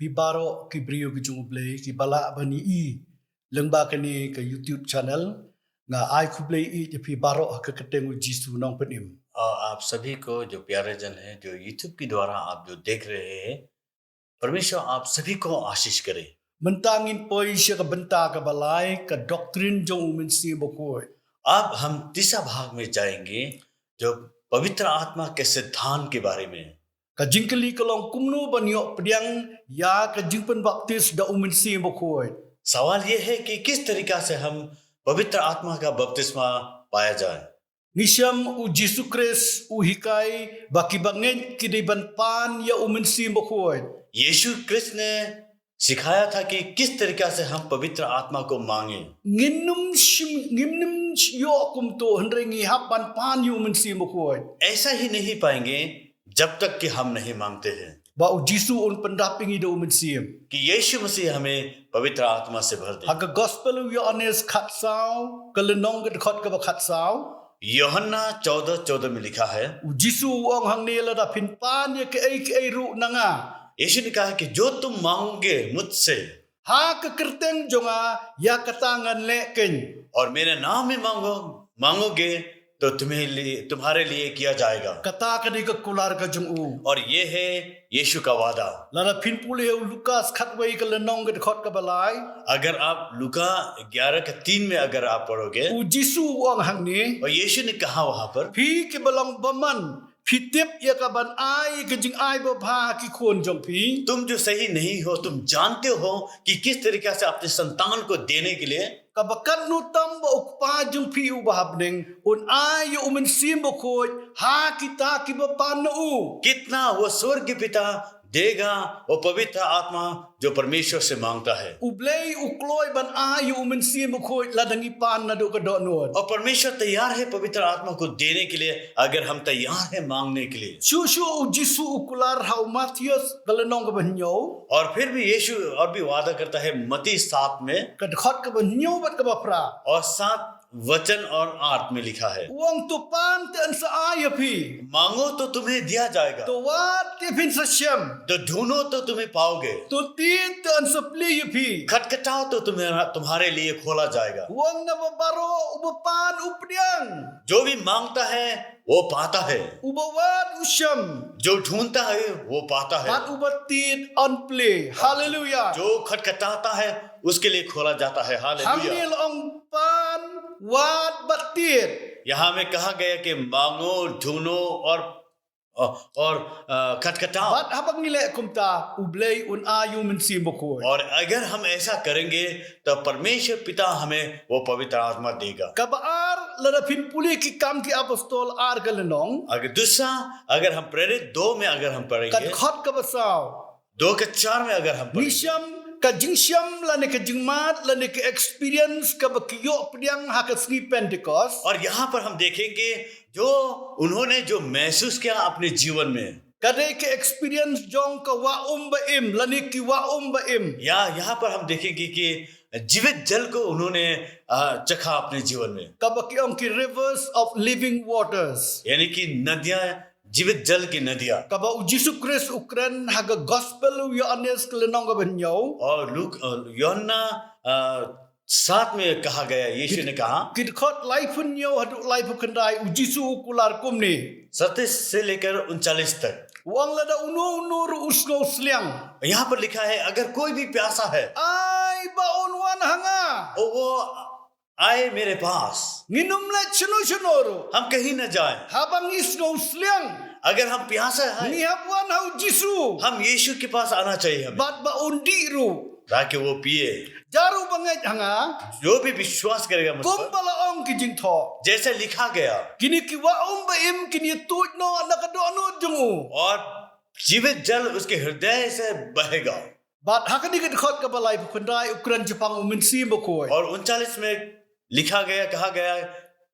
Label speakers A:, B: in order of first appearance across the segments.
A: Pibaro ki brio ki jungle ki bala bani I lengba kani ke YouTube channel nga ai kuble I je pibaro ke ketengu Jisu nong penim.
B: आप सभी को जो प्यारे जन हैं जो YouTube के द्वारा आप जो देख रहे हैं परमेश्वर आप सभी को आशीष करे।
A: Mentangin poi sia ka benta ka balai ka doctrine jong umin si bokoi.
B: अब हम तीसरा भाग में जाएंगे जो पवित्र आत्मा के सिद्धांत के बारे में।
A: Ka jingkeli kalong kumno banyo pediang ya ka jingpen baptis da umin si bokoi.
B: सवाल ये है कि किस तरीका से हम पवित्र आत्मा का बपतिस्मा पाया जाए।
A: Nisham u Jisu Kris u hikai baki bangen kidiban pan ya umin si bokoi.
B: यीशु क्रिस्त ने सिखाया था कि किस तरीका से हम पवित्र आत्मा को मांगे।
A: Ngimnum yo kum to hendrengi hapan pan yu umin si bokoi.
B: ऐसा ही नहीं पाएंगे जब तक कि हम नहीं मांगते हैं
A: Ba u Jisu un pendapingi da umin si.
B: कि यीशु मसीह हमें पवित्र आत्मा से भर दे।
A: Haga gospel u yo anes khat sao kalenong gad khot ka ba khat sao.
B: यूहन्ना 14:14 में लिखा है
A: U Jisu ong hang ne la da pin pan ye ke ai ru nanga.
B: यीशु ने कहा कि जो तुम मांगोगे मुझसे
A: Ha ke kerteng jonga ya katangan leken.
B: और मेरे नाम में मांगोगे तो तुम्हारे लिए किया जाएगा।
A: Kata ka ni ka kular ka jong u.
B: और ये है यीशु का वादा।
A: La da pin pule u Lukas khat wei ka lenong gad khot ka balai.
B: अगर आप लूका 11:3 में अगर आप पढ़ोगे
A: U Jisu ong hang ne
B: और यीशु ने कहा वहां पर
A: phi ke balong baman phi tip ya ka ban ai ke jing ai ba pha ki khon jong phi.
B: तुम जो सही नहीं हो तुम जानते हो कि किस तरीका से अपने संतान को देने के लिए
A: Kabakan nu tamba ukpa jung pi u bahabning un ay umin simbo khoj ha kita ki bapan u.
B: कितना वो स्वर्ग पिता देगा वो पवित्र आत्मा जो परमेश्वर से मांगता है।
A: Ublay ukloy ban ay umin simbo khoj ladangi pan na do ka do no.
B: और परमेश्वर तैयार है पवित्र आत्मा को देने के लिए अगर हम तैयार है मांगने के लिए।
A: Shu u Jisu ukular hau Matius kalenong ka banyo
B: और फिर भी यीशु और भी वादा करता है मत्ती 7 में
A: ka khot ka banyo bat ka bapra.
B: और 7 वचन और 8 में लिखा है
A: Wong tu pan te an sa ay phi.
B: मांगो तो तुम्हें दिया जाएगा,
A: To wat te phin sa syam.
B: तो ढूंढो तो तुम्हें पाओगे,
A: To tit te an sa pli phi.
B: खटखटाओ तो तुम्हारे लिए खोला जाएगा।
A: Wong na babaro ubapan updiang.
B: जो भी मांगता है वो पाता है,
A: Ubawat usyam.
B: जो ढूंढता है वो पाता है,
A: Pat ubatit on play. Hallelujah.
B: जो खटखटाता है उसके लिए खोला जाता है। Hallelujah.
A: Hamil ong pan wat batit.
B: यहाँ में कहा गया कि मांगो ढूंढो और खटखटाओ।
A: Bat habang nile kumta ublay un ayu min simbokoi.
B: और अगर हम ऐसा करेंगे तो परमेश्वर पिता हमें वो पवित्र आत्मा देगा।
A: Kabaar ladapin puli ki kam ki apostol ar galenong.
B: अगर दूसरा अगर हम प्रेरित 2 में अगर हम
A: Kat
B: पढ़ेंगे
A: khot kabasaw.
B: 2:4 में अगर हम पढ़ेंगे
A: Nisham ka jingsyam lane ka jingmat lane ka experience ka bakiyo pediang hakasni Pentecost.
B: और यहाँ पर हम देखेंगे जो उन्होंने जो महसूस किया अपने जीवन में
A: Kadai ke experience jong ka waum baim lane ki waum baim.
B: या यहाँ पर हम देखेंगे कि जीवित जल को उन्होंने चखा अपने जीवन में,
A: Kabakiong ki rivers of living waters.
B: यानी कि नदियां जीवित जल की नदियां।
A: Kaba u Jisu Kris ukran haga gospel u Yohanes kelenong ka banyo.
B: और यूहन्ना 7 में कहा गया यीशु ने कहा
A: Kidkot laifun yo hadu laifu kendai u Jisu ukular kumni.
B: 37 से लेकर 39 तक
A: Wang lada uno ru usno sliang.
B: यहाँ पर लिखा है अगर कोई भी प्यासा है
A: Ai ba onwan hanga.
B: वो आए मेरे पास,
A: Nginum la chunu
B: हम कहीं न जाएं।
A: Habang isno sliang.
B: अगर हम प्यासा है
A: Ni hapuan hau Jisu.
B: हम यीशु के पास आना चाहिए हमें,
A: Bat ba undi ru.
B: ताकि वो पिए।
A: Jaru banget hanga.
B: जो भी विश्वास करेगा मुझ पर,
A: Kumbala ong ki jingtho.
B: जैसे लिखा गया,
A: Kini ki waum ba im kini tuj no nakadonu jungu.
B: और जीवित जल उसके हृदय से बहेगा।
A: Bat hakani ka khot ka balai pukundai ukran Jepang uminsi bokoi.
B: और 39 में लिखा गया, कहा गया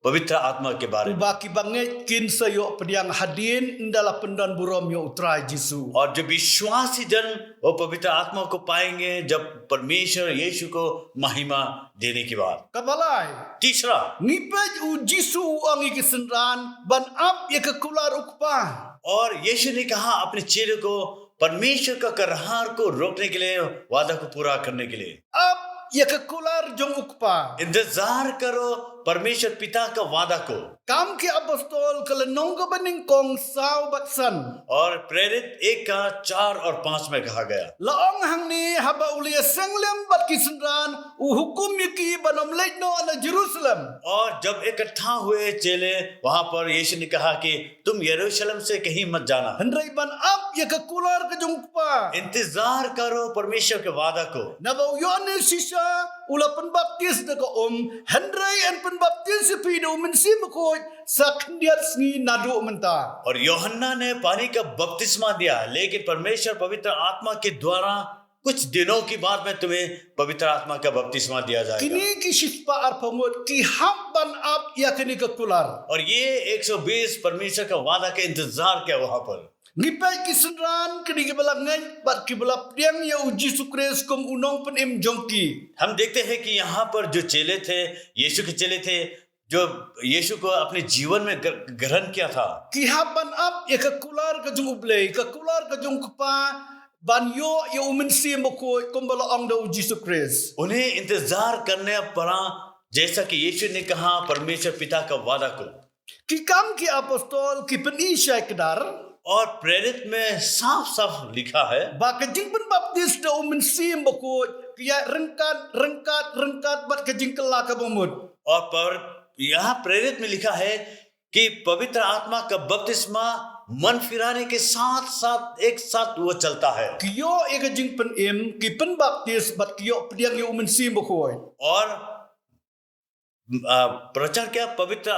B: पवित्र आत्मा के बारे में।
A: Baki banget kin sayo pediang hadin ndala pendan burom yo utrai Jisu.
B: और जो विश्वासी जन वो पवित्र आत्मा को पाएंगे जब परमेश्वर यीशु को महिमा देने के बाद।
A: Kabalai.
B: तीसरा,
A: Ngipaj u Jisu angi kisenran ban ap ye kekular ukpa.
B: और यीशु ने कहा अपने चेहरे को परमेश्वर का करहार को रोकने के लिए, वादा को पूरा करने के लिए
A: Up ya kekular jong ukpa.
B: इंतजार करो परमेश्वर पिता का वादा को।
A: Kam ki apostol kelenong ke bening kong sao bat san.
B: और प्रेरित 1 का 4 और 5 में कहा गया,
A: Laong hang ni haba ulia senglem bat kisenran uhukum yaki banom leitno ana Jerusalem.
B: और जब इकट्ठा हुए चेले, वहां पर यीशु ने कहा कि तुम यरूशलेम से कहीं मत जाना,
A: Hendrai ban up ya kekular ke jong ukpa.
B: इंतजार करो परमेश्वर के वादा को।
A: Nabau Yohanes sisa ula penbaptis de ko Hendrai en penbaptis sepi do mensim ko sakniat sni nadu menta.
B: और यूहन्ना ने पानी का बपतिस्मा दिया, लेकिन परमेश्वर पवित्र आत्मा के द्वारा कुछ दिनों की बाद में तुम्हें पवित्र आत्मा का बपतिस्मा दिया जाएगा।
A: Kini ki sispa arpamut ki hap ban up ya kini kekular.
B: और ये 120 परमेश्वर का वादा का इंतजार किया वहां पर।
A: Ngipai kisenran kini ke balangan bat ki balap diang ya uji sukres kum unong pen im jongki.
B: हम देखते हैं कि यहाँ पर जो चेले थे, यीशु के चेले थे, जो यीशु को अपने जीवन में ग्रहण किया था,
A: Ki hap ban up ya kekular ke jong ublei, kekular ke jong kepa ban yo ya umensim ko kum balaong da uji sukres.
B: उन्हें इंतजार करने पड़ा, जैसा कि यीशु ने कहा परमेश्वर पिता का वादा को।
A: Ki kam ki apostol ki penisai kedar.
B: और प्रेरित में साफ साफ लिखा है,
A: Ba kejing penbaptis da umensim ko kia rengkat bat kejing kelak ke bomut.
B: और पर यहाँ प्रेरित में लिखा है कि पवित्र आत्मा का बपतिस्मा मन फिराने के साथ साथ एक साथ वो चलता है।
A: Kiyo e kejing pen im ki penbaptis bat kiyo pediang ya umensim ko.
B: और प्रचार किया, पवित्र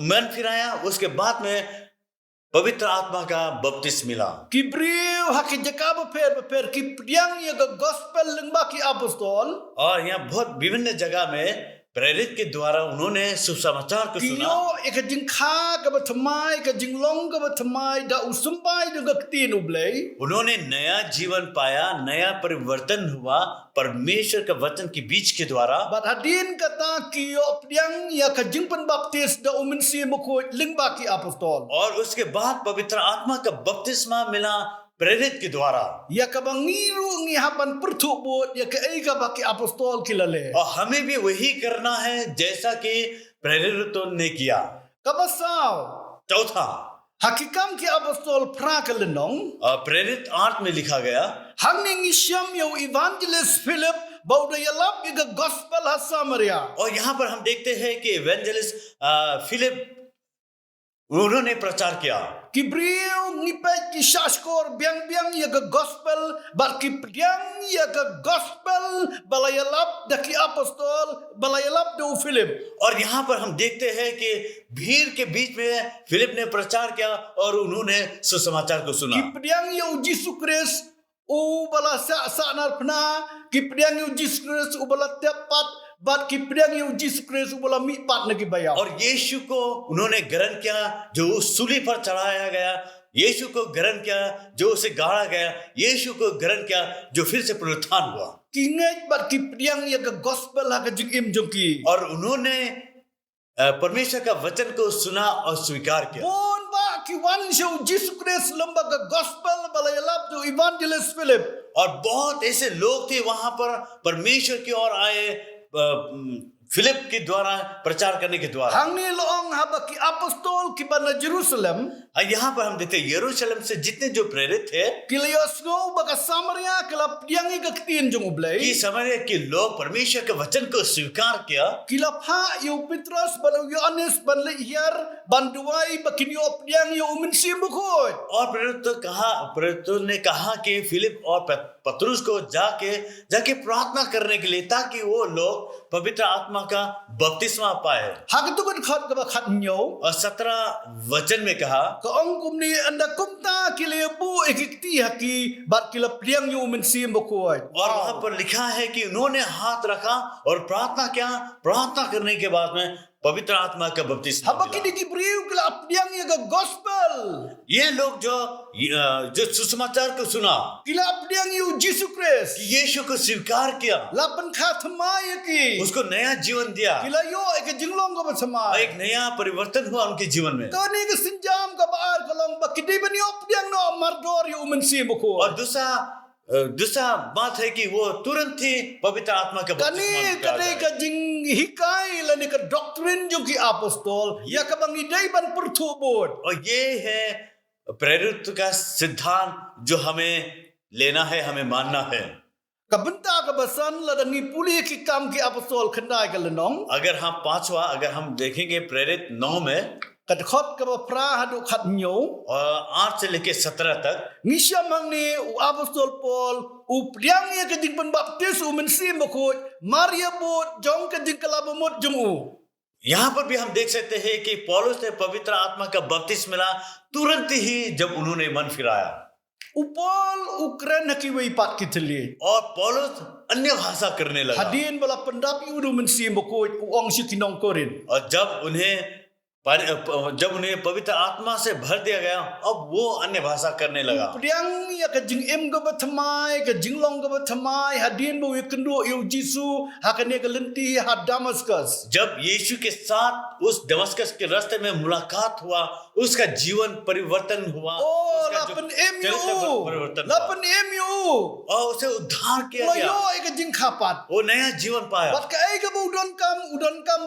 B: मन फिराया, उसके बाद में पवित्र आत्मा का बपतिस मिला।
A: Kibriu haki jakab per ki pediang ya gospel lengba ki apostol.
B: और यहाँ बहुत विभिन्न जगह में प्रेरित के द्वारा उन्होंने सुसमाचार को सुना।
A: Kiyo e kejing kha ke batamai kejing long ke batamai da usumpai de gaktin ublei.
B: उन्होंने नया जीवन पाया, नया परिवर्तन हुआ परमेश्वर का वचन के बीच के द्वारा।
A: Bat hadin kata kiyo pediang ya kejing penbaptis da umensim ko lengba ki apostol.
B: और उसके बाद पवित्र आत्मा का बपतिस्मा मिला प्रेरित के द्वारा।
A: Ya kabangiru ngi hapan pertubut ya ke ega baki apostol kilale.
B: और हमें भी वही करना है जैसा कि प्रेरितों ने किया।
A: Kabasau
B: चौथा,
A: hakikam ki apostol pra kelenong
B: प्रेरित 8 में लिखा गया,
A: hang ning isyam yo evangelist Philip bauda yalap iga gospel ha Samaria.
B: और यहाँ पर हम देखते हैं कि इवेंजलिस्ट फिलिप उन्होंने प्रचार किया।
A: Kibriu ngipet ki shaskor biang-biang ya ke gospel bat ki pediang ya ke gospel balayalap da ki apostol balayalap do Philip.
B: और यहाँ पर हम देखते हैं कि भीड़ के बीच में फिलिप ने प्रचार किया और उन्होंने सुसमाचार को सुना।
A: Ki pediang ya Yesus Kristus u bala sa narpna ki pediang ya Yesus Kristus u bala tepat bat ki pediang ya Yesus Kristus u bala mipat lagi bayar.
B: और यीशु को उन्होंने ग्रहण किया जो उस सूली पर चढ़ाया गया, यीशु को ग्रहण किया जो उसे गाड़ा गया, यीशु को ग्रहण किया जो फिर से पुनरुत्थान हुआ।
A: Ki ngai bat ki pediang ya ke gospel ha ke jikim jongki.
B: और उन्होंने परमेश्वर का वचन को सुना और स्वीकार किया।
A: Bon ba ki wan show Yesus Kristus lamba ke gospel balayalap do evangelist Philip.
B: और बहुत ऐसे लोग थे वहां पर परमेश्वर की ओर आए फिलिप के द्वारा प्रचार करने के द्वारा।
A: Hang ni loong haba ki apostol ki bana Jerusalem.
B: यहाँ पर हम देखते हैं यरूशलेम से जितने जो प्रेरित थे
A: Kilios ngo baka Samaria kila pediang i kaktin jong
B: कि
A: ublay.
B: समझ के लोग परमेश्वर के वचन को स्वीकार किया।
A: Kila pha yu Petrus ban Yohanes ban Lehiar ban duai bakin yo pediang yo umensim bukoi.
B: और प्रेरितों ने कहा कि फिलिप और पतरुस को जाके प्रार्थना करने के लिए, ताकि वो लोग पवित्र आत्मा का बपतिस्मा पाए।
A: Hak tu kan khat ka khat nyo.
B: और 17 वचन में कहा,
A: Ka ong kum ni anda kumta kilibu ekikti haki bat kila pediang yo umensim bukoi.
B: और वहां पर लिखा है कि उन्होंने हाथ रखा और प्रार्थना किया। प्रार्थना करने के बाद में पवित्र आत्मा का बपतिस्मा
A: Haba
B: मिला।
A: kini gibriu kila pediang ya ke gospel.
B: ये लोग जो सुसमाचार को सुना,
A: Kila pediang yo Yesus Kristus.
B: यीशु को स्वीकार किया,
A: Lapan khathmai ki.
B: उसको नया जीवन दिया,
A: Kila yo ek jinglong ka
B: और
A: batsamai.
B: एक नया परिवर्तन हुआ उनके जीवन में।
A: Kani ke sinjam ka baar kalong bakidi ban yo pediang no mar dor yu mensi bukho.
B: और दूसरा बात है कि वो तुरंत ही पवित्र आत्मा का
A: Kani
B: बपतिस्मा लिया
A: kadai
B: जाए।
A: ka jing hikai la ni ka doctrine jong ki apostol ya ka bang idai ban pertu bod.
B: और ये है प्रेरित का सिद्धांत जो हमें लेना है, हमें मानना है।
A: Ka benta ka basan la dangi puli ki kam ki apostol khandai ka lenong.
B: अगर हम देखेंगे प्रेरित 9 में
A: Ka khot ka ba pra hadu khat nyo.
B: और 8 से लेके 17 तक
A: Nisha mang ni u apostol Paul u priang ya ka jing ban baptis u mensi bukho Maria bod jong ka jing kala bomot jong u.
B: यहाँ पर भी हम देख सकते हैं कि पौलुस ने पवित्र आत्मा का बपतिस्मा मिला तुरंत ही जब उन्होंने मन फिराया।
A: Upol ukren haki wei pat kiteli.
B: और पौलुस अन्य भाषा करने लगा।
A: Hadin bala pendapi udu mensi bukho u ong sikinong korin.
B: और जब उन्हें पवित्र आत्मा से भर दिया गया, अब वो अन्य भाषा करने लगा।
A: Priang ya ka jing em ka bathamai ka jing long ka bathamai hadin bo yekendo yu Jisu hakane ka lenti ha Damascus.
B: जब यीशु के साथ उस दमस्कस के रास्ते में मुलाकात हुआ, उसका जीवन परिवर्तन हुआ,
A: Oh
B: उसका जो
A: lapan
B: चरित्र
A: MU
B: परिवर्तन हुआ
A: lapan MU
B: और उसे उद्धार किया
A: layo
B: गया।
A: ai ka jing khapat.
B: वो नया जीवन पाया।
A: Bat ka ai ka bo udon kam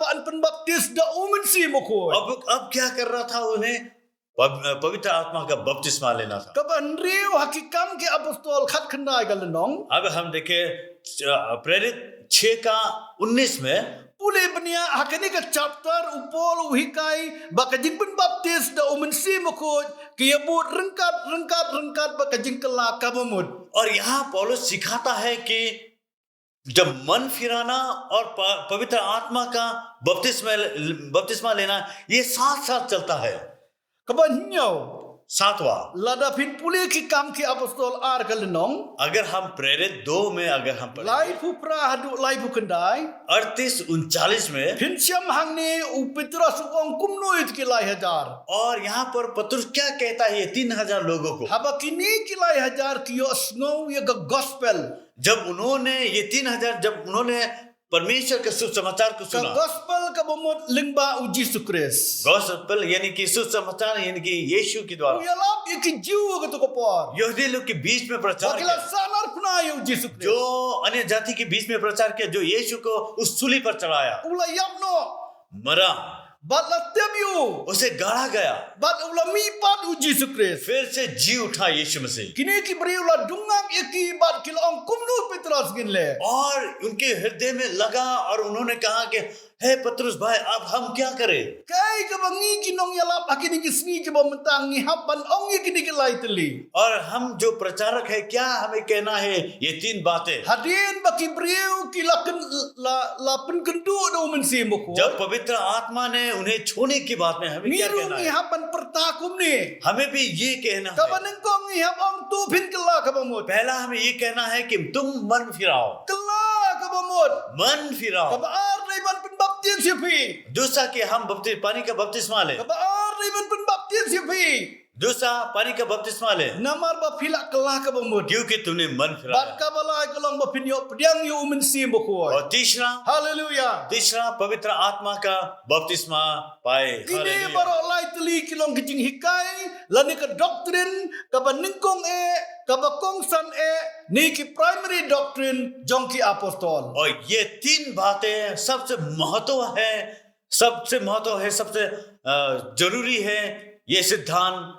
A: ba an penbaptis da umensi bukho.
B: अब क्या कर रहा था? उन्हें पवित्र आत्मा का बपतिस्मा लेना था।
A: Ka ban riu hakikam ki apostol khat khandai ka lenong.
B: अब हम देखें प्रेरित 6 का 19 में
A: Pule benia hakane ka chapter upol uhikai ba ka jing penbaptis da umensi bukho ki yabut rengkat ba ka jing kala ka bomut.
B: और यहाँ पौलुस सिखाता है कि जब मन फिराना और पवित्र आत्मा का बपतिस्मा लेना ये साथ साथ चलता है।
A: Kabanyo
B: 7वां
A: lada pin pule ki kam ki apostol ar ka lenong.
B: अगर हम प्रेरित 2 में अगर हम पढ़ें,
A: Lai pu pra hadu lai pu kendai.
B: 38-39 में,
A: Pin siam hang ni u Petrus ong kumnoit ki lai hajar.
B: और यहाँ पर पतरस क्या कहता है ये 3000 लोगों को?
A: Haba kini ki lai hajar ki yo snow ya ga gospel.
B: जब उन्होंने परमेश्वर के सुसमाचार को
A: Ka
B: सुना,
A: gospel ka bomot lingba u Jesus Christ.
B: Gospel यानी कि सुसमाचार यानी कि यीशु के द्वारा
A: Ya lap ya ki jiu ka to ko por.
B: यहूदी लोग के बीच में प्रचार
A: Wakila
B: किया,
A: sanar puna yu Jesus
B: जो
A: Christ.
B: अन्य जाति के बीच में प्रचार किया, जो यीशु को उस सूली पर चढ़ाया,
A: Ula yap no.
B: मरा,
A: Bat la tem yu.
B: उसे गाड़ा गया,
A: Bat ula mi pat u Jesus Christ.
B: फिर से जी उठा यीशु मसीह।
A: Kini ki beri ula dungam ya ki bat kila ong kumno Petrus gin le.
B: और उनके हृदय में लगा और उन्होंने कहा कि हे पतरस भाई, अब हम क्या करें?
A: Kai ka bangi ki nong yalap akini ki sngi ki bomentang ni hapan ong ya kini ki lai teli.
B: और हम जो प्रचारक है, क्या हमें कहना है ये 3 बातें?
A: Hadin baki beriu ki la pen kendu do mensi moko.
B: जब पवित्र आत्मा ने उन्हें छोड़ने की बात में हमें क्या
A: Miru
B: कहना
A: ni
B: है?
A: hapan pertakum ni.
B: हमें भी ये कहना
A: Ka
B: है।
A: baneng kong ni hap ong tu pin kela ka bomot.
B: पहला हमें ये कहना है कि तुम मन फिराओ,
A: Kela ka bomot.
B: मन
A: Ka
B: फिराओ।
A: baar ni ban pen baptis sipi.
B: दूसरा कि हम पानी का बपतिस्मा ले,
A: Ka baar ni ban pen baptis sipi.
B: दूसरा पानी का बपतिस्मा ले,
A: Namar ba pila kela ka bomot.
B: क्योंकि तुमने मन
A: Bat
B: फिराया।
A: ka balai kalong ba pin yo pediang yu mensi moko.
B: और तीसरा पवित्र आत्मा का बपतिस्मा पाए।
A: Kini
B: hallelujah.
A: baro lai teli kilong kijing hikai lani ka doctrine ka ba ningkong ka ba kongsan ni ki primary doctrine jong ki apostol.
B: और ये 3 बातें सबसे सबसे जरूरी है ये सिद्धांत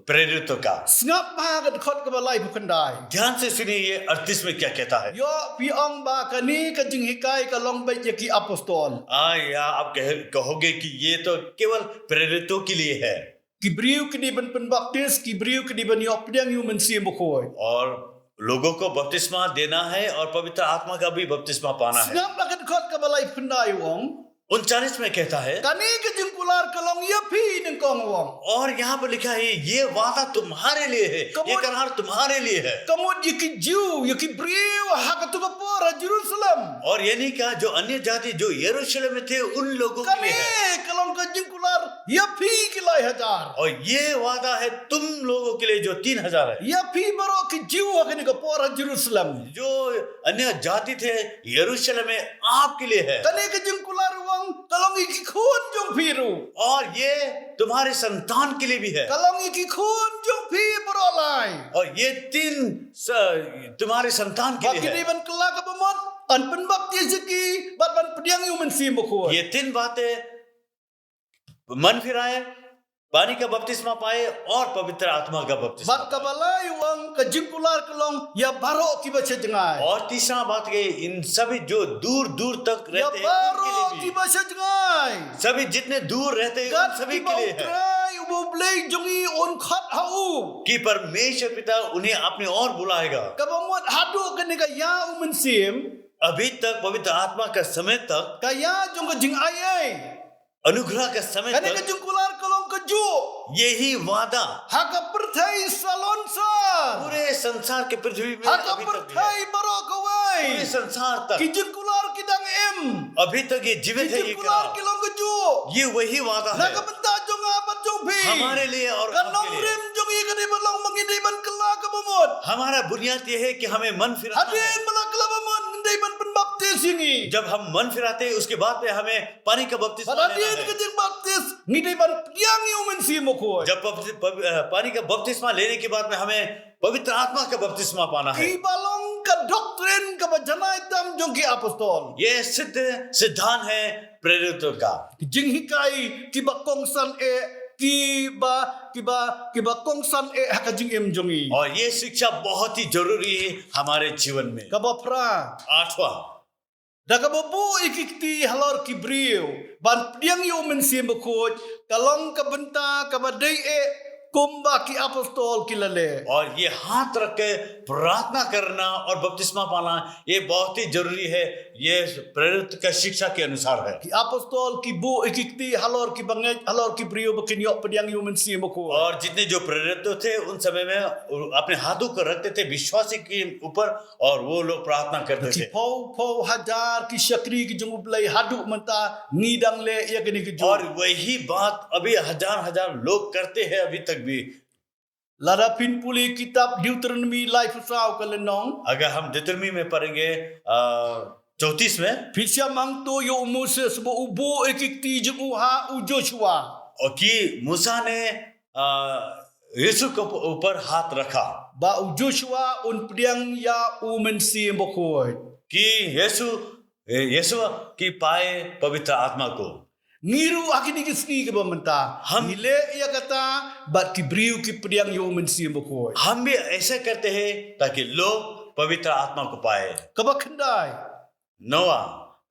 B: प्रेरितों का।
A: Snap ba ka khot ka ba lai bukandai.
B: ध्यान से सुनिए ये 38 में क्या कहता है।
A: Yo pi ong ba ka ni ka jing hikai ka long ba ki apostol.
B: या आप कहोगे कि ये तो केवल प्रेरितों के लिए है,
A: Ki briu ki di ban pen baptis ki briu ki di ban yo pediang yu mensi moko.
B: और लोगों को बपतिस्मा देना है और पवित्र आत्मा का भी बपतिस्मा पाना है।
A: Snap ba ka khot ka ba lai pendai wong.
B: 39 में कहता है,
A: Kani ka jing kular ka long ya pi ningkong wong.
B: और यहाँ पर लिखा है ये वादा तुम्हारे लिए है, ये करार तुम्हारे लिए है।
A: Kamot yaki Jew, yaki briu hakatu ka pora Jerusalem.
B: और ये नहीं कहा जो अन्य जाति जो यरूशलेम में थे उन लोगों के
A: Kami
B: लिए है,
A: kalong ka jing kular ya pi kilai hajar.
B: और ये वादा है तुम लोगों के लिए जो 3000 है।
A: Ya pi baro ki Jew hakani ka pora Jerusalem.
B: जो अन्य जाति थे यरूशलेम में आपके लिए है,
A: Kani ka jing kular wong kalong iki khun jong piru.
B: और ये तुम्हारे संतान के लिए भी है।
A: Kalong iki khun jong pi baro lai. jengai.
B: और ये तुम्हारे संतान के
A: Bak
B: लिए
A: kini
B: है।
A: ban kelak ke bemot. An penbaptis ki bat ban pediang yu mensim bukut.
B: ये 3 बातें मन फिराए, पानी का बपतिस्मा पाए और पवित्र आत्मा का बपतिस्मा
A: Bat kabalai wang ke jingkular kelong ya barok ki baca jengai.
B: और तीसरा बात ये इन सभी जो दूर दूर तक
A: Ya
B: रहते हैं उनके
A: barok
B: लिए
A: ki
B: भी,
A: baca jengai.
B: सभी जितने दूर रहते हैं उन
A: Gat
B: सभी
A: ki
B: के लिए है
A: bautrai ubo blei jongi on khat hau.
B: कि परमेश्वर पिता उन्हें अपने और बुलाएगा।
A: Kabamot hadu kene ka ya umensim.
B: अभी तक पवित्र आत्मा का समय तक,
A: Kaya jong ke jing ayai.
B: अनुग्रह का समय
A: Kene ke
B: तक
A: jingkular kelong ke ju.
B: यही वादा
A: Haka perthai salonsar.
B: पूरे संसार के पृथ्वी में
A: Haka
B: अभी तक है।
A: perthai barok
B: पूरे
A: awai.
B: संसार तक
A: Ki jingkular kidang em.
B: अभी तक ये
A: Ki
B: जीवित है। ये
A: jingkular
B: करा
A: kelong ke ju.
B: ये वही वादा है
A: Naka benta jong abat jong pi.
B: हमारे लिए और
A: Kanong
B: आपके लिए।
A: rim jong i kene belong mangindai ban kelak ke bemot.
B: हमारा बुनियाद ये है कि हमें मन फिराना है।
A: Hadin malak kelak bemot ngindai ban penbaptis ini.
B: जब हम मन फिराते हैं उसके बाद में हमें पानी का बपतिस्मा
A: Pada
B: लेना
A: dia
B: है।
A: ke jing baptis ngindai ban yang yu mensim bukut.
B: जब पानी का बपतिस्मा लेने के बाद में हमें पवित्र आत्मा का बपतिस्मा पाना है।
A: Ki balong ke doktrin ke bajanai tam jong ki apostol.
B: ये सिद्ध सिद्धांत है प्रेरितों का।
A: Ki jing hikai ki ba kongsan ki ba kongsan haka jing em jongi.
B: और ये शिक्षा बहुत ही जरूरी है हमारे जीवन में।
A: Ka ba pra.
B: 8वां,
A: Da ka ba bu ikikti halor ki brio. Ban piang yu mensim bukut. Kalong ka benta ka ba dei kumba ki apostol ki lale.
B: और ये हाथ रख के प्रार्थना करना और बपतिस्मा पाना ये बहुत ही जरूरी है। ये प्रेरित का शिक्षा के अनुसार है।
A: Ki apostol ki bu ikikti halor ki bangaj halor ki brio bakin yok piang yu mensim bukut.
B: और जितने जो प्रेरित थे उन समय में अपने हाथों को रखते थे विश्वासी के ऊपर और वो लोग प्रार्थना करते
A: Ki
B: थे।
A: pau hajar ki syakri ki jung blai haduk menta ngidang le ya kini ki
B: और
A: jung.
B: वही बात अभी हजार हजार लोग करते हैं अभी तक भी।
A: Lara pin puli kitab Deuteronomy lai fusau ka lenong.
B: अगर हम दितरमी में पढ़ेंगे 34 में,
A: Pisya mang tu yo Moses bo ubu ikikti jung uha u Joshua.
B: और कि मूसा ने यीशु के ऊपर हाथ रखा
A: Ba u Joshua un piang ya u mensim bokoi.
B: कि यीशु की पाए पवित्र आत्मा को।
A: Niru akini ki ski ke bamenta.
B: Ham-
A: Nile ya kata bat ki briu ki piang yo mensim bokoi.
B: हम भी ऐसे करते हैं ताकि लोग पवित्र आत्मा को पाए।
A: Ka ba kendai.
B: 9वां,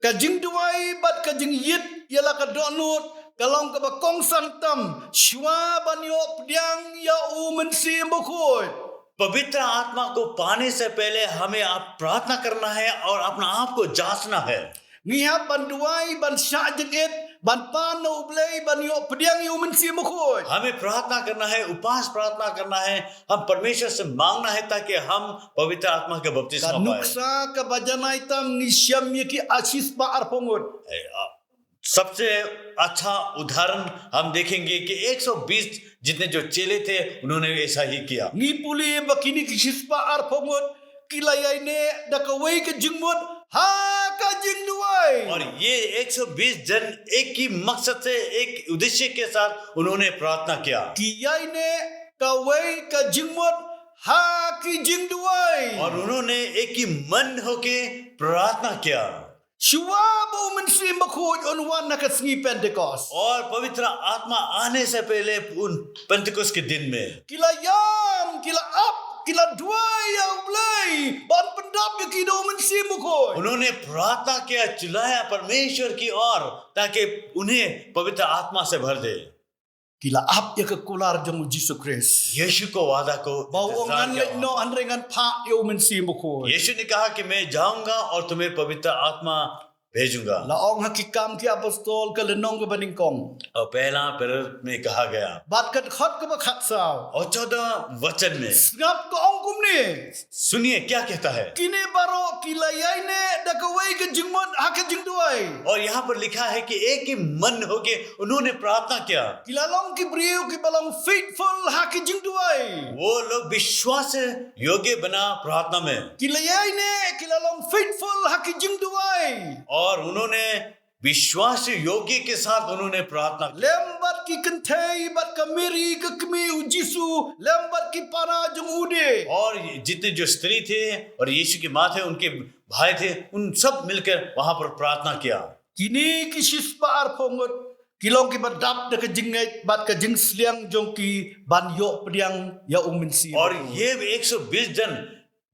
A: Ka jing duai bat ka jing yit yala ka donut kalong ka ba kong santam shwa ban yo piang ya u mensim bokoi.
B: पवित्र आत्मा को पाने से पहले हमें आप प्रार्थना करना है और अपना आप को जांचना है।
A: Ngihat ban duai ban sya jing it ban pan no blai ban yo piang yo mensim bokoi.
B: हमें प्रार्थना करना है, उपास प्रार्थना करना है, हम परमेश्वर से मांगना है ताकि हम पवित्र आत्मा के बपतिस्मा पाए।
A: Kanuksa ka bajanai tam ni syam ye ki asis pa arpongot.
B: सबसे अच्छा उदाहरण हम देखेंगे कि 120 जितने जो चेले थे उन्होंने ऐसा ही किया।
A: Ni puli bakini ki sispa arpongot kilayai ne dakawai ke jingmot ha ka jing duai.
B: और ये 120 जन एक ही मकसद से एक उद्देश्य के साथ उन्होंने प्रार्थना किया
A: Kiyai ne kawai ka jingmot ha ki jing duai.
B: और उन्होंने एक ही मन होके प्रार्थना किया
A: Shua bo mensim bakoj on wan na kasngi Pentecost.
B: और पवित्र आत्मा आने से पहले उन पेंतिकुस के दिन में
A: Kila yam, kila up, kila duai yang blai. Ban pendap ye ki do mensim bakoj.
B: उन्होंने प्रार्थना किया, चिल्लाया परमेश्वर की ओर ताकि उन्हें पवित्र आत्मा से भर दे।
A: Kila up ye ke kular jong Jesus Christ.
B: यीशु को वादा को
A: Bau
B: इंतजार
A: ongan
B: किया
A: le no anrengan pa yo mensim bakoj.
B: यीशु ने कहा कि मैं जाऊंगा और तुम्हें पवित्र आत्मा भेजूंगा।
A: La ong hakikam ki apostol ke lenong ke baningkong.
B: और पहला प्रेरित में कहा गया
A: Bat kat khot ke bakhat saw.
B: और 14 वचन में
A: Ngap ke ong kum ni.
B: सुनिए क्या कहता है।
A: Kini baro kilayai ne dakawai ke jingmot ha ke jing duai.
B: और यहाँ पर लिखा है कि एक ही मन होके उन्होंने प्रार्थना किया।
A: Kilalong ki briu ki balong faithful ha ki jing duai.
B: वो लोग विश्वास योग्य बना प्रार्थना में
A: Kilayai ne kilalong faithful ha ki jing duai.
B: और उन्होंने विश्वास योग्य के साथ उन्होंने प्रार्थना की।
A: lembat ki kentai bat kamiri ke kemi ujisu lembat ki para jung ude
B: और जितने जो स्त्री थे और यीशु की माँ थे, उनके भाई थे, उन सब मिलकर वहां पर प्रार्थना किया।
A: kini ki shispa ar pongot kilong ki badap de ke jingai bat ke jing sliang jong ki ban yo pediang ya uminsi
B: और ये 120 जन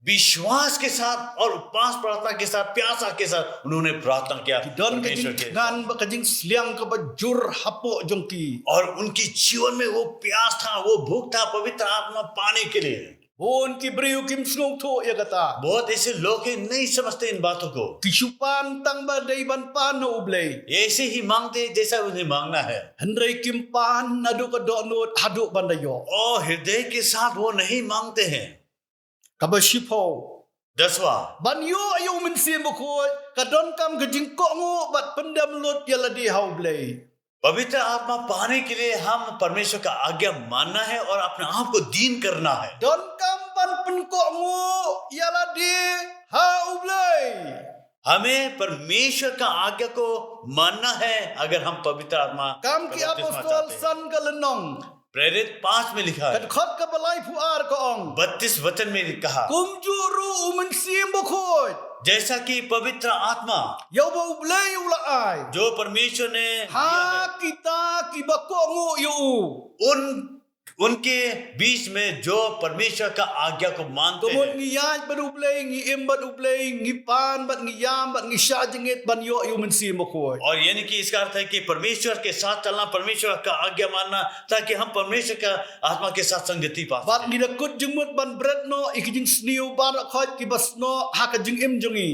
B: विश्वास के साथ और उपवास प्रार्थना के साथ, प्यासा के साथ उन्होंने प्रार्थना किया
A: don ke
B: परमेश्वर
A: jing
B: के।
A: ngan ba ke jing sliang ke bajur hapo jong ki
B: और उनकी जीवन में वो प्यास था, वो भूख था पवित्र आत्मा पाने के लिए।
A: bon ki briu kim snong tho ya kata
B: बहुत ऐसे लोग हैं नहीं समझते इन बातों को,
A: kisupan tang ba dei ban pan no ublei
B: ऐसे ही मांगते हैं जैसा उन्हें मांगना है,
A: hendrai kim pan adu ke donut hadu bandayo
B: और हृदय के साथ वो नहीं मांगते हैं।
A: kabashipo
B: 10वां,
A: ban yo ayu minsi mokoi kadon kam ke jing ko ngo bat pendam lut ya ladi haublei
B: पवित्र आत्मा पाने के लिए हम परमेश्वर का आज्ञा मानना है और अपने आप को दीन करना है।
A: don kam pan pen ko ngo ya ladi haublei
B: हमें परमेश्वर का आज्ञा को मानना है अगर हम पवित्र आत्मा
A: kam ki
B: का बपतिस्मा
A: apostol
B: चाहते हैं।
A: san galenong
B: प्रेरित 5 में लिखा है,
A: kad khot ke balai pu ar ko ong
B: 32 वचन में कहा,
A: kum juru uminsi mokoi
B: जैसा कि पवित्र आत्मा
A: ya ba ublei ula ai
B: जो परमेश्वर ने दिया
A: ha kita ki ba ko ngo yu
B: है, उनके बीच में जो परमेश्वर का आज्ञा को मानते
A: Tumut
B: हैं,
A: ngi yaj bat ublei ngi im bat ublei ngi pan bat ngi yam bat ngi sha jingit ban yo yu minsi mokoi
B: और यानी कि इसका अर्थ है कि परमेश्वर के साथ चलना, परमेश्वर का आज्ञा मानना, ताकि हम परमेश्वर का आत्मा के साथ संगति पा
A: bat
B: सकें।
A: ngi dakut jingmut ban bread no ikijing sniu ban khot ki bas no ha ka jing im jungi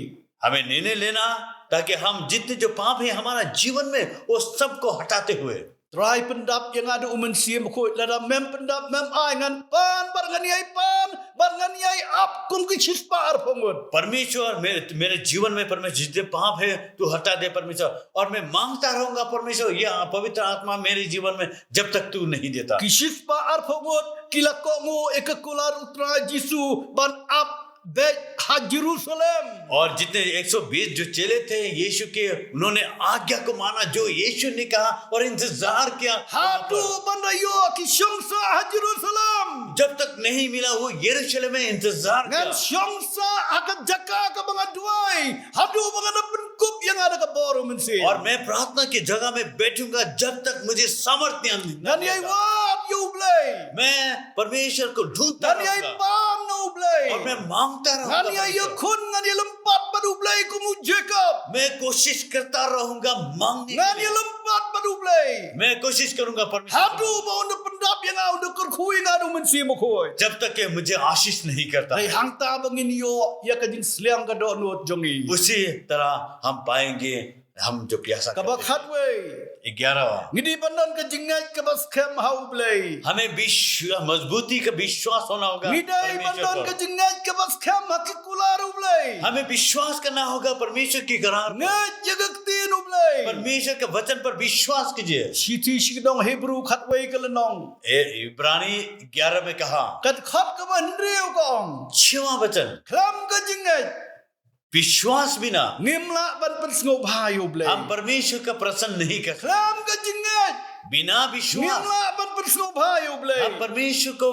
B: हमें निर्णय लेना ताकि हम जितने जो पाप है हमारा जीवन में वो सबको हटाते हुए
A: try pendap yang ada uminsi mokoi lada mem pendap mem ai ngan pan bat ngan yai pan bat ngan yai ap kum ki chispa ar pongut
B: परमेश्वर मेरे जीवन में परमेश्वर जितने पाप है तू हटा दे परमेश्वर, और मैं मांगता रहूंगा परमेश्वर ये पवित्र आत्मा मेरे जीवन में जब तक तू नहीं देता।
A: ki chispa ar pongut kila ko ngo ekakular utra jisu ban ap bet ha Jerusalem
B: और जितने 120 जो चेले थे यीशु के, उन्होंने आज्ञा को माना जो यीशु ने कहा और इंतजार किया वहां
A: Hadu
B: पर।
A: bandayo ki syongsa ha Jerusalem.
B: जब तक नहीं मिला वो यरूशलेम में इंतजार
A: Ngan
B: किया,
A: syongsa akan jaka ka mga duay. Hadu mga penkup yang ada ka boru mensi.
B: और मैं प्रार्थना की जगह में बैठूंगा जब तक मुझे सामर्थ्य न
A: Ngan yai
B: मिलेगा।
A: wap yu blay.
B: मैं परमेश्वर को ढूंढता
A: Ngan yai
B: रहूंगा
A: pam no blay.
B: और मैं मांगता रहूंगा
A: Ngan yai
B: परमेश्वर।
A: yakun ngan yai lempat badu blay kumu Jacob.
B: मैं कोशिश करता रहूंगा मांगने
A: Ngan
B: के
A: yai
B: लिए।
A: lempat badu blay.
B: मैं कोशिश करूंगा परमेश्वर
A: Hadu ba unda pendap yang ada kerkhui ngadu mensi mokoi.
B: जब तक कि मुझे आशीष नहीं करता
A: Rai
B: है।
A: hangta bangin yo ya ka jing sliang ka do nut jongi.
B: उसी तरह हम पाएंगे हम जो प्यासा करते
A: Kabak
B: हैं।
A: hatwe.
B: 11वां,
A: Ngidi pandon ke jingat ke bas kem hau blay.
B: हमें मजबूती का विश्वास होना होगा
A: Ngidai
B: परमेश्वर
A: pandon ke
B: पर।
A: jingat ke bas kem hakikularu blay.
B: हमें विश्वास करना होगा परमेश्वर की करार पर।
A: Ngat jagaktin blay.
B: परमेश्वर के वचन पर विश्वास कीजिए।
A: Siti shikdong Hebrew khatwe ke lenong.
B: इब्रानी 11 में कहा,
A: Kat khat ke bandriu kong.
B: 6वां वचन,
A: Klam ke jingat.
B: विश्वास बिना
A: Ngimla ban pensngop hayu blay.
B: हम परमेश्वर का प्रसन्न नहीं कर सकते।
A: Klam ke jingat.
B: बिना विश्वास
A: Ngimla ban pensngop hayu
B: हम
A: blay.
B: परमेश्वर को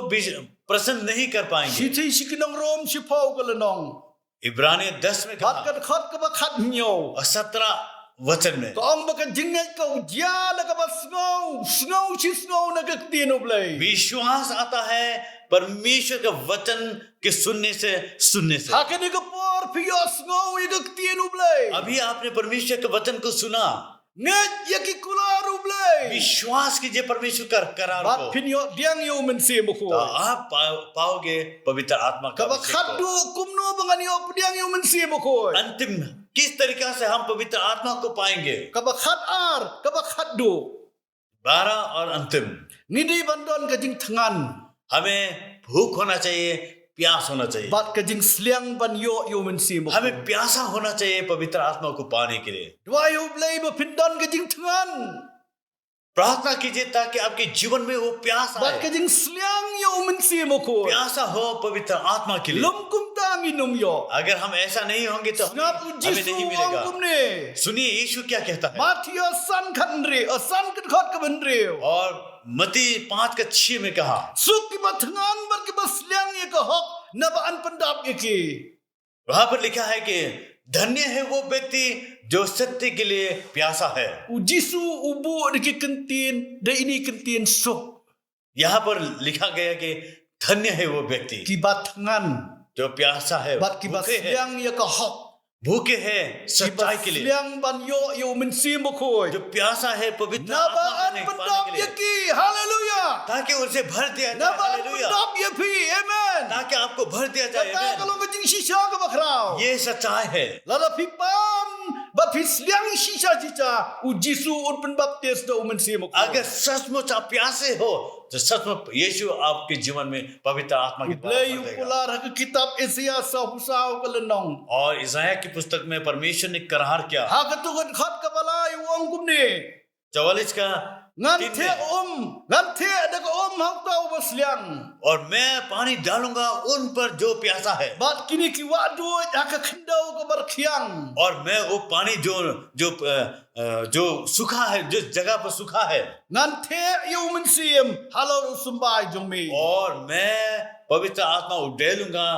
B: प्रसन्न नहीं कर पाएंगे।
A: Siti shikdong rom shipau ke lenong.
B: इब्रानी 10 में
A: Bat
B: कहा
A: kat khat ke bakhat nyo.
B: और 17 वचन में,
A: Kong baka jingat kau dia na ka bas snow chi snow na kaktin blay.
B: विश्वास आता है परमेश्वर का वचन के सुनने से।
A: Hakani ka por piyo snow i kaktin blay.
B: अभी आपने परमेश्वर के वचन को सुना,
A: Ngat yaki kularu blay.
B: विश्वास कीजिए परमेश्वर का करार
A: Bat
B: को,
A: pinyo diang yo mensi
B: तो
A: mukho.
B: आप पाओगे पवित्र आत्मा का
A: Kabak
B: अभिषेक को।
A: khadu kumno bangan yo pediang yo mensi mukho.
B: अंतिम किस तरीका से हम पवित्र आत्मा को पाएंगे?
A: Kabak khat ar, kabak khadu.
B: 12 और अंतिम,
A: Ngidi bandon ka jing tangan.
B: हमें भूख होना चाहिए, प्यास होना चाहिए।
A: Bat ka jing sliang ban yo mensi mukho.
B: हमें प्यासा होना चाहिए पवित्र आत्मा को पाने के लिए।
A: Dua yo blay ba pindon ka jing tangan.
B: प्रार्थना कीजिए ताकि आपके जीवन में वो प्यास
A: Bat ka
B: आए,
A: jing sliang yo mensi mukho.
B: प्यासा हो पवित्र आत्मा के लिए।
A: Lum kum ta minum yo.
B: अगर हम ऐसा नहीं होंगे तो
A: Ngap
B: हमें
A: Jisu
B: नहीं
A: ang
B: मिलेगा।
A: kumne.
B: सुनिए यीशु क्या कहता है।
A: Matthew san khandre, san khot kabandre.
B: और मती 5:6 में कहा,
A: Suki batngan bar ki basliang ye ka hok na ba an pandap ye ki.
B: वहां पर लिखा है कि धन्य है वो व्यक्ति जो सत्य के लिए प्यासा है।
A: U Jisu ubu de ki kentin, de ini kentin suk
B: यहाँ पर लिखा गया कि धन्य है वो व्यक्ति
A: ki batngan
B: जो प्यासा है,
A: bat ki
B: भूखे है,
A: basliang ye ka hok.
B: भूखे है
A: Ki
B: सच्चाई के लिए,
A: basliang ban yo min sim ko.
B: जो प्यासा है पवित्र
A: Na ba
B: आत्मा
A: an
B: पाने
A: pandap
B: के
A: ye
B: लिए,
A: ki. Hallelujah.
B: ताकि उसे भर दिया
A: Na
B: जाए।
A: ba an
B: hallelujah.
A: pandap ye pi. Amen.
B: ताकि आपको भर दिया जाए।
A: Kata
B: आमीन।
A: kalau ka jing shisha ka bakrao.
B: ये सच्चाई है।
A: Lada pipan ba pisliang shisha chicha u Jisu un penbaptis da umen sim ko.
B: अगर सचमुच आप प्यासे हो तो सचमुच यीशु आपके जीवन में पवित्र आत्मा की द्वारा
A: Play
B: भर देगा।
A: pular ha kitab Isaiah sa husao ka lenong.
B: और इसाया की पुस्तक में परमेश्वर ने करार किया,
A: Ha katugan khat ka balay uang kumni.
B: 44 का
A: Ngan
B: 3
A: the
B: में,
A: ngan the da ka hak tau basliang.
B: और मैं पानी डालूंगा उन पर जो प्यासा है,
A: Bat kini ki wadu ha ka khendau ka barkhiang.
B: और मैं वो पानी जो सूखा है, जिस जगह पर सूखा है,
A: Ngan the yu men sim halo sumbai jongmi.
B: और मैं पवित्र आत्मा उड़ेलूंगा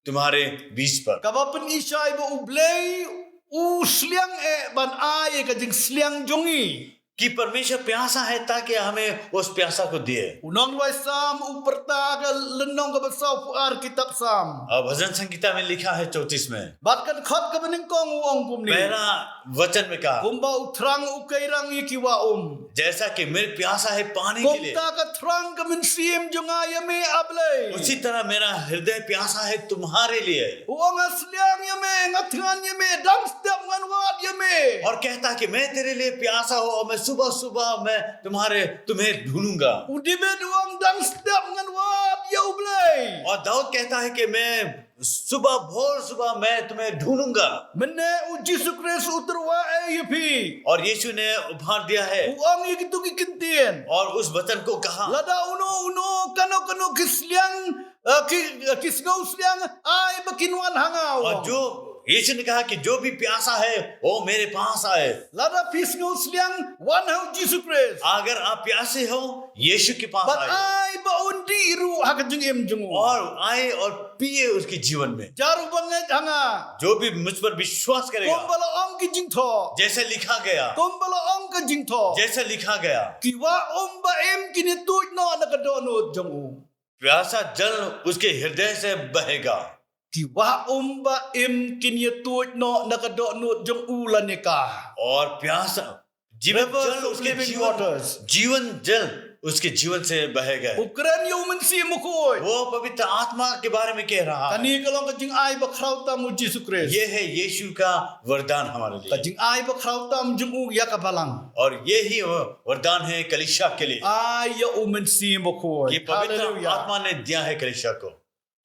B: तुम्हारे बीच पर।
A: Kabapen isai ba ublay u sliang e ban ai ka jing sliang jongi.
B: कि परमेश्वर प्यासा है ताकि हमें उस प्यासा को दिए।
A: Unong wai sam uperta ka lenong ka basau puar kitab sam.
B: और भजन संगीता में लिखा है 34 में,
A: Bat kan khat ka bening kong uong kumni.
B: पहला वचन में कहा,
A: Kumba utrang ukairang ikiwa
B: जैसा कि मेरे प्यासा है पानी के लिए,
A: Kumta ka trang ka min sim jonga yame ablay.
B: उसी तरह मेरा हृदय प्यासा है तुम्हारे लिए।
A: Uong asliang yame ngatngan yame dang step ngan wat yame.
B: और कहता कि मैं तेरे लिए प्यासा हूं और मैं सुबह सुबह मैं तुम्हें ढूंढूंगा।
A: Udibe uong dang step ngan wat ya ublay.
B: और दाऊद कहता है कि मैं भोर सुबह मैं तुम्हें ढूंढूंगा।
A: Mene u Jisu Kristus uterwa e yepi.
B: और यीशु ने उपहार दिया है
A: Uong yikitu kikintien.
B: और उस वचन को कहा,
A: Lada uno kano kisliang kisngau sliang ai bakinwan hangau.
B: और जो यीशु ने कहा कि जो भी प्यासा है वो मेरे पास आए।
A: Lada pisngau sliang wan hau Jisu Kristus.
B: अगर आप प्यासे हो यीशु के पास
A: But
B: आए
A: ai ba undi ru hakajing em jungu.
B: और आए और पिए उसके जीवन में।
A: Jaru banget hanga.
B: जो भी मुझ पर विश्वास करेगा,
A: Kumbala ong ki jingtho.
B: जैसे लिखा गया,
A: Kumbala ong ka jingtho.
B: जैसे लिखा गया,
A: Kiwa ba em kini tuj no nakadonod jungu.
B: प्यासा जल उसके हृदय से बहेगा।
A: Kiwa ba em kini tuj no nakadonod jungu lanika.
B: और प्यासा जीवन
A: Rivers
B: जल
A: of
B: उसके
A: living waters.
B: जीवन जल उसके जीवन से बहेगा।
A: Ukran yu men si mukoi.
B: वो पवित्र आत्मा के बारे में कह रहा है।
A: Kani kalong ka jing ai ba krauta mu Jisu Kristus.
B: ये है यीशु का वरदान हमारे लिए,
A: Kajing ai ba krauta mu jungu ya kabalang.
B: और ये ही वरदान है कलीसिया के लिए।
A: Ai ya umen si mukoi.
B: ये पवित्र
A: Hallelujah.
B: आत्मा ने दिया है कलीसिया को।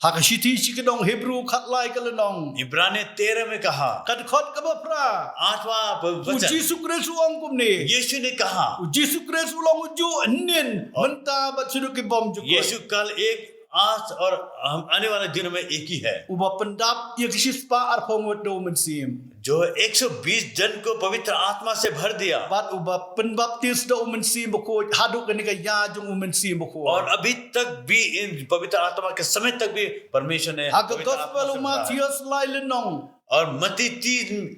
A: Hakashiti sikidong Hebrew katlai kalenong.
B: इब्रानी 13 में कहा,
A: Kad khot ka ba pra.
B: 8वां
A: U
B: वचन,
A: Jisu Kristus ong kumni.
B: यीशु ने कहा,
A: U Jisu Kristus ulong uju nin. Menta bat sudu ki bom jukoi.
B: यीशु कल एक आज और हम आने वाले दिनों में एक ही है,
A: Uba pendap ya kisispa arpongot do men sim.
B: जो 120 जन को पवित्र आत्मा से भर दिया।
A: Bat uba penbaptis do men sim bukoi. Haduk ka ni ka ya jung umen sim bukoi.
B: और अभी तक भी इन पवित्र आत्मा के समय तक भी परमेश्वर ने
A: Haga
B: पवित्र आत्मा
A: gospel
B: से भरा है।
A: Matthias lai lenong.
B: और मत्ती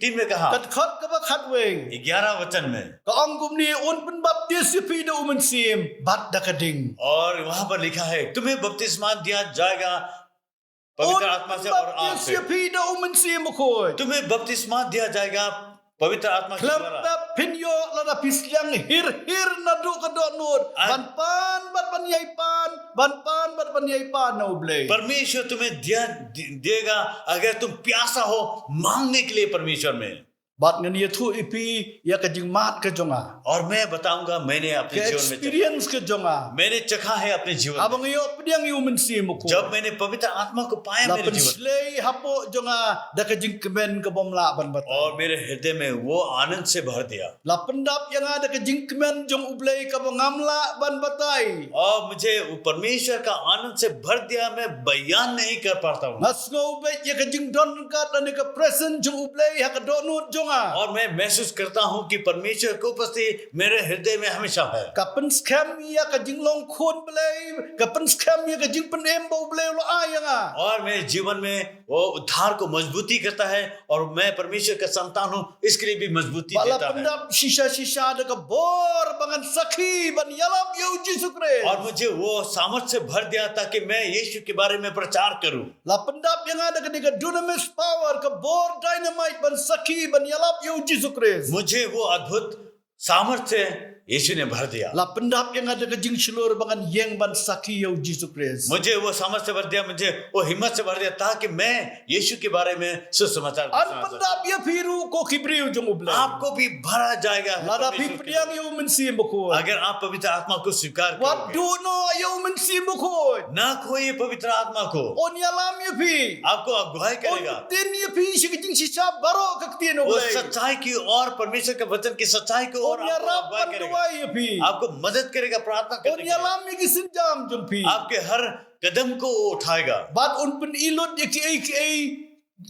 B: 3 में कहा,
A: Kad khot ka ba khatwe.
B: 11 वचन में,
A: Ka ong kumni un penbaptis ya pi do umen sim. Bat da kading.
B: और वहां पर लिखा है तुम्हें बपतिस्मा दिया जाएगा
A: Un
B: पवित्र आत्मा से और आग
A: penbaptis
B: से।
A: ya pi do umen sim bukoi.
B: तुम्हें बपतिस्मा दिया जाएगा पवित्र आत्मा के द्वारा।
A: Klep pinyo lada pisliang hir nadu ka do nod. Ban pan bat ban yai pan. Ban pan bat ban yai pan na ublay.
B: परमेश्वर तुम्हें देगा अगर तुम प्यासा हो मांगने के लिए परमेश्वर में।
A: Bat ngan ye thu ipi ya ka jing mat ka jonga.
B: और मैं बताऊंगा मैंने अपने
A: Ke
B: जीवन में चखा।
A: experience ka jonga.
B: मैंने चखा है अपने जीवन में
A: Abang yo pediang yu mensi muko.
B: जब मैंने पवित्र आत्मा को पाया
A: La
B: मेरे जीवन में
A: penslei hapo jonga da ka jing kemen ka bomla ban bat.
B: और मेरे हृदय में वो आनंद से भर दिया
A: La pendap yang ada ka jing kemen jong ublei ka bongamla ban batai.
B: और मुझे वो परमेश्वर का आनंद से भर दिया मैं बयान नहीं कर पाता हूँ
A: Nasngau be ya ka jing don ka dan ka present jong ublei ha ka donut jonga.
B: और मैं महसूस करता हूँ कि परमेश्वर की उपस्थिति मेरे हृदय में हमेशा है
A: Kapan scam ya ka jing long khon belai, kapan scam ya ka jing penem bau belai lo ayanga.
B: और मेरे जीवन में वो उद्धार को मजबूती करता है और मैं परमेश्वर का संतान हूँ इसके लिए भी मजबूती
A: Bala
B: देता है
A: pendap sisa-sisa ada ka bor bangan sakhi ban yalap yo Jesus Christ.
B: और मुझे वो सामर्थ से भर दिया ताकि मैं यीशु के बारे में प्रचार करूं
A: La pendap yang ada ka dunamis power ka bor dynamite ban sakhi ban yalap yo Jesus Christ.
B: मुझे वो अद्भुत सामर्थ से यीशु ने भर दिया
A: La pendap yang ada ka jing seluruh bangan yang ban sakhi yo Jesus Christ.
B: मुझे वो सामर्थ से भर दिया मुझे वो हिम्मत से भर दिया ताकि मैं यीशु के बारे में सुसमाचार
A: An
B: सुना सकूं।
A: pendap ya piru ko kibriu jong ublai.
B: आपको भी भरा जाएगा
A: La da
B: परमेश्वर
A: pi
B: के
A: pediang yo mensi bako.
B: द्वारा। अगर आप पवित्र आत्मा को स्वीकार
A: Wat
B: करोगे
A: do no yo mensi bako.
B: ना खोइए पवित्र आत्मा को
A: On yalam ya pi.
B: आपको अगुवाई करेगा
A: On tin ya pi si ka jing sisa baro ka tien
B: वो
A: ublai.
B: सच्चाई की और परमेश्वर के वचन की सच्चाई की और
A: On
B: आपको
A: yarap
B: अगुवाई
A: ban
B: करेगा
A: dawai ya pi.
B: आपको मदद करेगा प्रार्थना
A: On
B: करने के लिए
A: yalam ya gisinjam jong pi.
B: आपके हर कदम को वो उठाएगा
A: Bat on pen ilot ya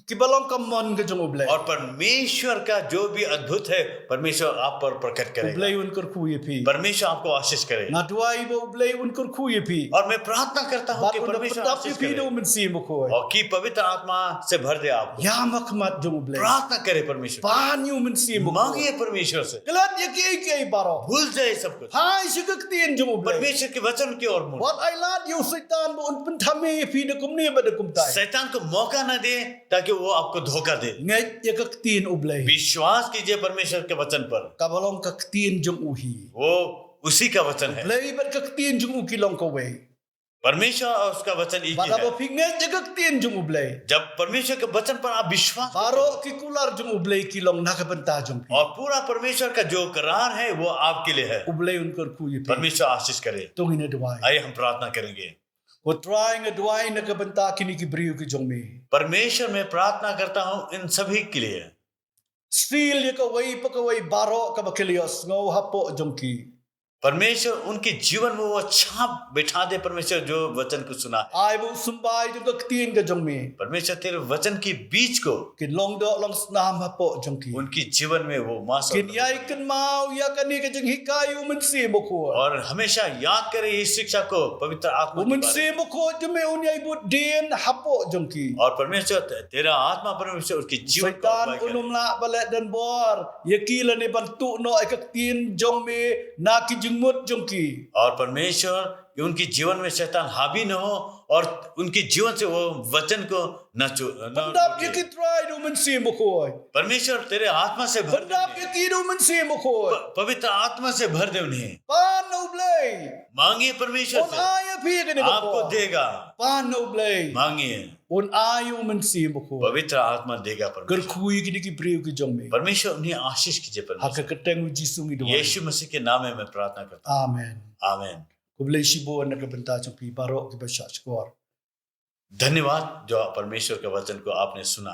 A: ki balong ka mon ka jong ublai.
B: और परमेश्वर का जो भी अद्भुत है परमेश्वर आप पर प्रकट करेगा
A: Ublai un kor ku ya pi.
B: परमेश्वर आपको आशीष करे
A: Na duai ba ublai un kor ku ya pi.
B: और मैं प्रार्थना करता हूँ
A: Bat
B: कि
A: on
B: परमेश्वर
A: pendap ya
B: आशीष
A: pi
B: करे
A: do mensi bako.
B: और कि पवित्र आत्मा से भर दे आपको
A: Ya makmat jong ublai.
B: प्रार्थना करे परमेश्वर
A: Pan yu mensi bako.
B: मांगिए परमेश्वर से
A: Kelat ya ki baro.
B: भूल जाए सब कुछ
A: Hai si ka tien jong ublai.
B: परमेश्वर के वचन की ओर मुड़
A: Wat ai lat yu saitan ba un pen thame ya pi de kum ne ba de kum tai.
B: शैतान को मौका न दे ताकि वो आपको धोखा दे
A: Ngai ya ka tien ublai.
B: विश्वास कीजिए परमेश्वर के वचन पर
A: Ka balong ka tien jong uhi.
B: वो उसी का वचन है
A: Lay bat ka tien jong u kilong ka we.
B: परमेश्वर और उसका वचन एक ही
A: Baka
B: है
A: ba pingat ya ka tien jong ublay.
B: जब परमेश्वर के वचन पर आप विश्वास
A: Baro ki kular jong ublay kilong nakabanta jong pi.
B: और पूरा परमेश्वर का जो करार है वो आपके लिए है
A: Ublay un kor ku ye pi.
B: परमेश्वर आशीष करे
A: Tong ina duai.
B: आइए हम प्रार्थना करेंगे
A: O trying a duai nakabanta kini ki briu ki jong me.
B: परमेश्वर में प्रार्थना करता हूँ इन सभी के लिए
A: Still ya ka way pa ka way baro ka ba kilios ngau hapo jong ki.
B: परमेश्वर उनके जीवन में वो छाप बिठा दे परमेश्वर जो वचन को सुना
A: Ai bu sumbai jong ka tien ka jong me.
B: परमेश्वर तेरे वचन की बीज को
A: Kin long do long snam hapo jong ki.
B: उनके जीवन में वो मास
A: Kin yai kin mau ya ka ni ka jong hikai u mensi mo ko.
B: और हमेशा याद करे इस शिक्षा को पवित्र आत्मा
A: U
B: के बारे
A: mensi
B: में।
A: mo ko jong me un yai bu din hapo jong ki.
B: और परमेश्वर तेरा आत्मा परमेश्वर उसके जीवन को
A: Saitan
B: अगुवाई करे।
A: unum la balet dan bor. Yakila ni bantu no ekak tin jong me na ki jengmut jong ki.
B: और परमेश्वर कि उनके जीवन में शैतान हावी न हो और उनके जीवन से वो वचन को न
A: Pendap
B: रोके।
A: yakit try do mensi mo ko.
B: परमेश्वर तेरे आत्मा से भर दे
A: Pendap
B: उन्हें।
A: yakit do mensi mo ko.
B: पवित्र आत्मा से भर दे उन्हें
A: Pan no blay.
B: मांगिए परमेश्वर
A: On
B: से
A: aya pi ka ni
B: आपको
A: ko.
B: देगा
A: Pan no blay.
B: मांगिए
A: On ayo mensi mo ko.
B: पवित्र आत्मा देगा
A: Ger
B: परमेश्वर
A: kui kini ki priu ki jong me.
B: परमेश्वर उन्हें आशीष कीजिए परमेश्वर
A: Haka keteng jisu ngi do.
B: यीशु मसीह के नाम में मैं प्रार्थना करता
A: Amen.
B: हूँ आमीन
A: Ko blay shibo na ka benta jong pi baro ki ba shach ko.
B: धन्यवाद जो परमेश्वर के वचन को आपने सुना